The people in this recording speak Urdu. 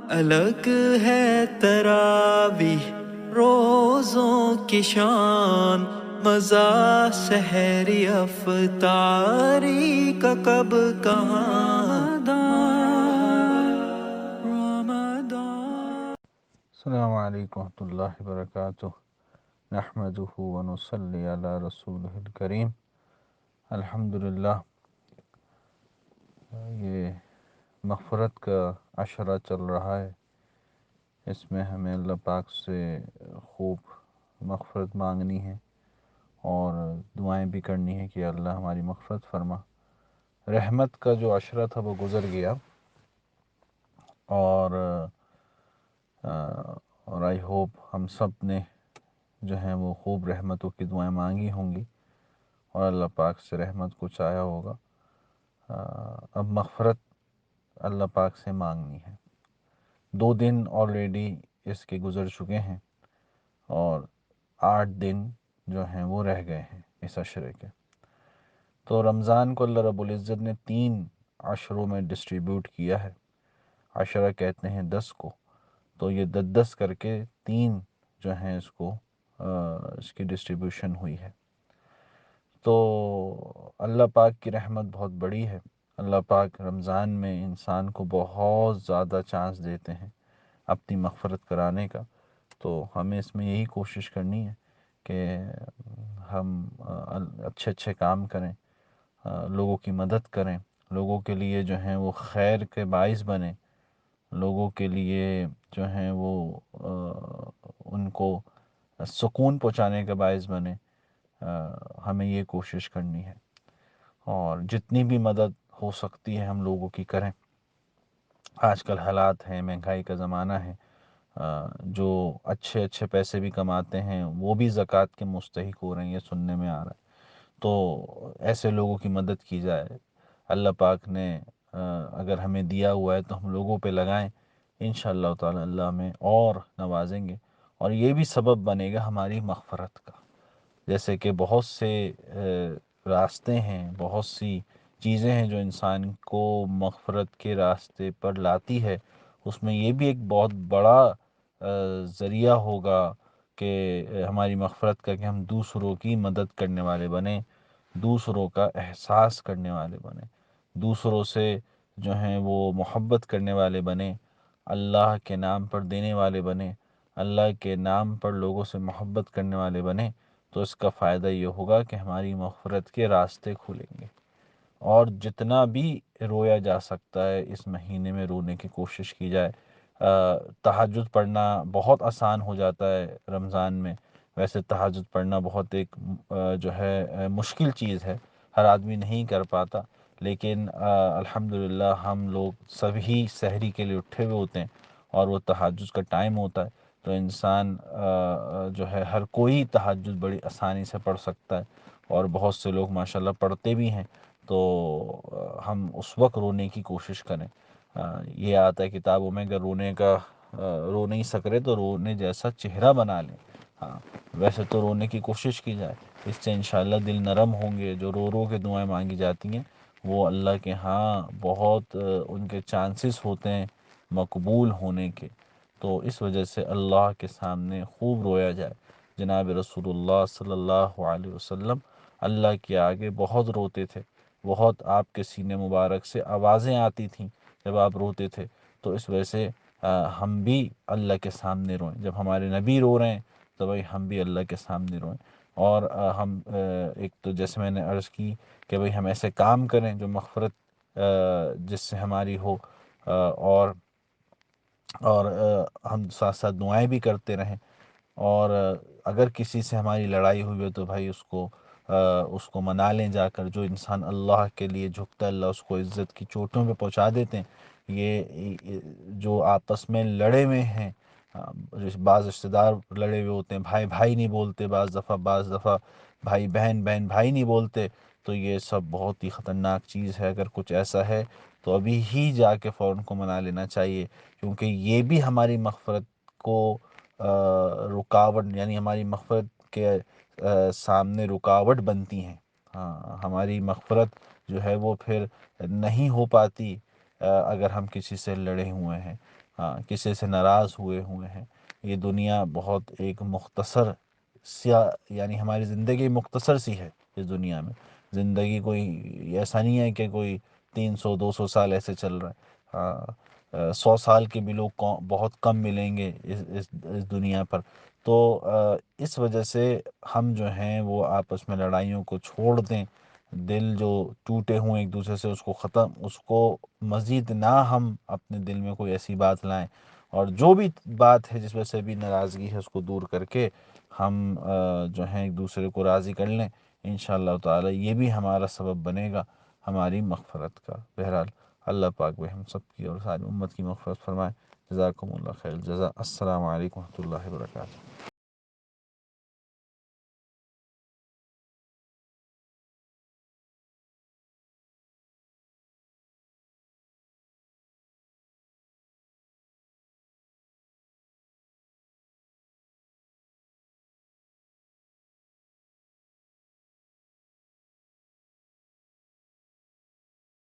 الگ ہے تراویح روزوں کی شان، مزہ سحری افطاری کا کب کہاں رمضان۔ السلام علیکم ورحمۃ اللہ وبرکاتہ۔ نحمدہ ونصلی علی رسولہ الکریم۔ الحمدللہ، یہ مغفرت کا عشرہ چل رہا ہے۔ اس میں ہمیں اللہ پاک سے خوب مغفرت مانگنی ہے اور دعائیں بھی کرنی ہے کہ اللہ ہماری مغفرت فرما۔ رحمت کا جو عشرہ تھا وہ گزر گیا، اور آئی ہوپ ہم سب نے جو ہیں وہ خوب رحمتوں کی دعائیں مانگی ہوں گی اور اللہ پاک سے رحمت کو چاہا ہوگا۔ اب مغفرت اللہ پاک سے مانگنی ہے۔ 2 دن آلریڈی اس کے گزر چکے ہیں اور 8 دن جو ہیں وہ رہ گئے ہیں اس عشرے کے۔ تو رمضان کو اللہ رب العزت نے 3 عشروں میں ڈسٹریبیوٹ کیا ہے۔ عشرہ کہتے ہیں 10 کو، تو یہ 10 کر کے 3 جو ہیں اس کی ڈسٹریبیوشن ہوئی ہے۔ تو اللہ پاک کی رحمت بہت بڑی ہے۔ اللہ پاک رمضان میں انسان کو بہت زیادہ چانس دیتے ہیں اپنی مغفرت کرانے کا۔ تو ہمیں اس میں یہی کوشش کرنی ہے کہ ہم اچھے اچھے کام کریں، لوگوں کی مدد کریں، لوگوں کے لیے جو ہیں وہ خیر کے باعث بنیں، لوگوں کے لیے جو ہیں وہ ان کو سکون پہنچانے کا باعث بنے۔ ہمیں یہ کوشش کرنی ہے اور جتنی بھی مدد ہو سکتی ہے ہم لوگوں کی کریں۔ آج کل حالات ہیں، مہنگائی کا زمانہ ہے، جو اچھے اچھے پیسے بھی کماتے ہیں وہ بھی زکوٰۃ کے مستحق ہو رہے ہیں، یہ سننے میں آ رہا ہے۔ تو ایسے لوگوں کی مدد کی جائے۔ اللہ پاک نے اگر ہمیں دیا ہوا ہے تو ہم لوگوں پہ لگائیں، انشاءاللہ تعالی اللہ ہمیں اور نوازیں گے، اور یہ بھی سبب بنے گا ہماری مغفرت کا۔ جیسے کہ بہت سے راستے ہیں، بہت سی چیزیں ہیں جو انسان کو مغفرت کے راستے پر لاتی ہے، اس میں یہ بھی ایک بہت بڑا ذریعہ ہوگا کہ ہماری مغفرت کا، کہ ہم دوسروں کی مدد کرنے والے بنیں، دوسروں کا احساس کرنے والے بنیں، دوسروں سے جو ہیں وہ محبت کرنے والے بنیں، اللہ کے نام پر دینے والے بنیں، اللہ کے نام پر لوگوں سے محبت کرنے والے بنیں۔ تو اس کا فائدہ یہ ہوگا کہ ہماری مغفرت کے راستے کھلیں گے، اور جتنا بھی رویا جا سکتا ہے اس مہینے میں رونے کی کوشش کی جائے۔ تہجد پڑھنا بہت آسان ہو جاتا ہے رمضان میں، ویسے تہجد پڑھنا بہت ایک جو ہے مشکل چیز ہے، ہر آدمی نہیں کر پاتا، لیکن الحمدللہ ہم لوگ سبھی سحری کے لیے اٹھے ہوئے ہوتے ہیں اور وہ تہجد کا ٹائم ہوتا ہے، تو انسان جو ہے ہر کوئی تہجد بڑی آسانی سے پڑھ سکتا ہے، اور بہت سے لوگ ماشاءاللہ پڑھتے بھی ہیں۔ تو ہم اس وقت رونے کی کوشش کریں۔ یہ آتا ہے کتابوں میں، اگر رو نہیں سک رہے تو رونے جیسا چہرہ بنا لیں۔ ہاں، ویسے تو رونے کی کوشش کی جائے، اس سے انشاءاللہ دل نرم ہوں گے۔ جو رو رو کے دعائیں مانگی جاتی ہیں وہ اللہ کے ہاں بہت ان کے چانسز ہوتے ہیں مقبول ہونے کے۔ تو اس وجہ سے اللہ کے سامنے خوب رویا جائے۔ جناب رسول اللہ صلی اللہ علیہ وسلم اللہ کے آگے بہت روتے تھے، بہت آپ کے سینے مبارک سے آوازیں آتی تھیں جب آپ روتے تھے۔ تو اس وجہ سے ہم بھی اللہ کے سامنے روئیں، جب ہمارے نبی رو رہے ہیں تو بھائی ہم بھی اللہ کے سامنے روئیں۔ اور ہم ایک تو جیسے میں نے عرض کی کہ بھائی ہم ایسے کام کریں جو مغفرت جس سے ہماری ہو، اور ہم ساتھ ساتھ دعائیں بھی کرتے رہیں۔ اور اگر کسی سے ہماری لڑائی ہوئی ہے تو بھائی اس کو منا لیں جا کر۔ جو انسان اللہ کے لیے جھکتا ہے اللہ اس کو عزت کی چوٹیوں پہ پہنچا دیتے ہیں۔ یہ جو آپس میں لڑے ہوئے ہیں، بعض رشتہ دار لڑے ہوئے ہوتے ہیں، بھائی بھائی نہیں بولتے، بعض دفعہ بھائی بہن بھائی نہیں بولتے، تو یہ سب بہت ہی خطرناک چیز ہے۔ اگر کچھ ایسا ہے تو ابھی ہی جا کے فوراً کو منا لینا چاہیے، کیونکہ یہ بھی ہماری مغفرت کو رکاوٹ، یعنی ہماری مغفرت کے سامنے رکاوٹ بنتی ہیں۔ ہاں، ہماری مغفرت جو ہے وہ پھر نہیں ہو پاتی اگر ہم کسی سے لڑے ہوئے ہیں۔ کسی سے ناراض ہوئے ہیں. یہ دنیا بہت ایک مختصر یعنی ہماری زندگی مختصر سی ہے. اس دنیا میں زندگی کوئی ایسا نہیں ہے کہ کوئی 300 200 سال ایسے چل رہا ہے. 100 سال کے بھی لوگ بہت کم ملیں گے اس دنیا پر. تو اس وجہ سے ہم جو ہیں وہ آپس میں لڑائیوں کو چھوڑ دیں. دل جو ٹوٹے ہوئے ایک دوسرے سے اس کو مزید نہ ہم اپنے دل میں کوئی ایسی بات لائیں. اور جو بھی بات ہے جس وجہ سے بھی ناراضگی ہے اس کو دور کر کے ہم جو ہیں ایک دوسرے کو راضی کر لیں. انشاءاللہ تعالی یہ بھی ہمارا سبب بنے گا ہماری مغفرت کا. بہرحال اللہ پاک ہم سب کی اور ساری امت کی مغفرت فرمائے. جزاکم اللہ خیر الجزا. السلام علیکم ورحمۃ اللہ وبرکاتہ.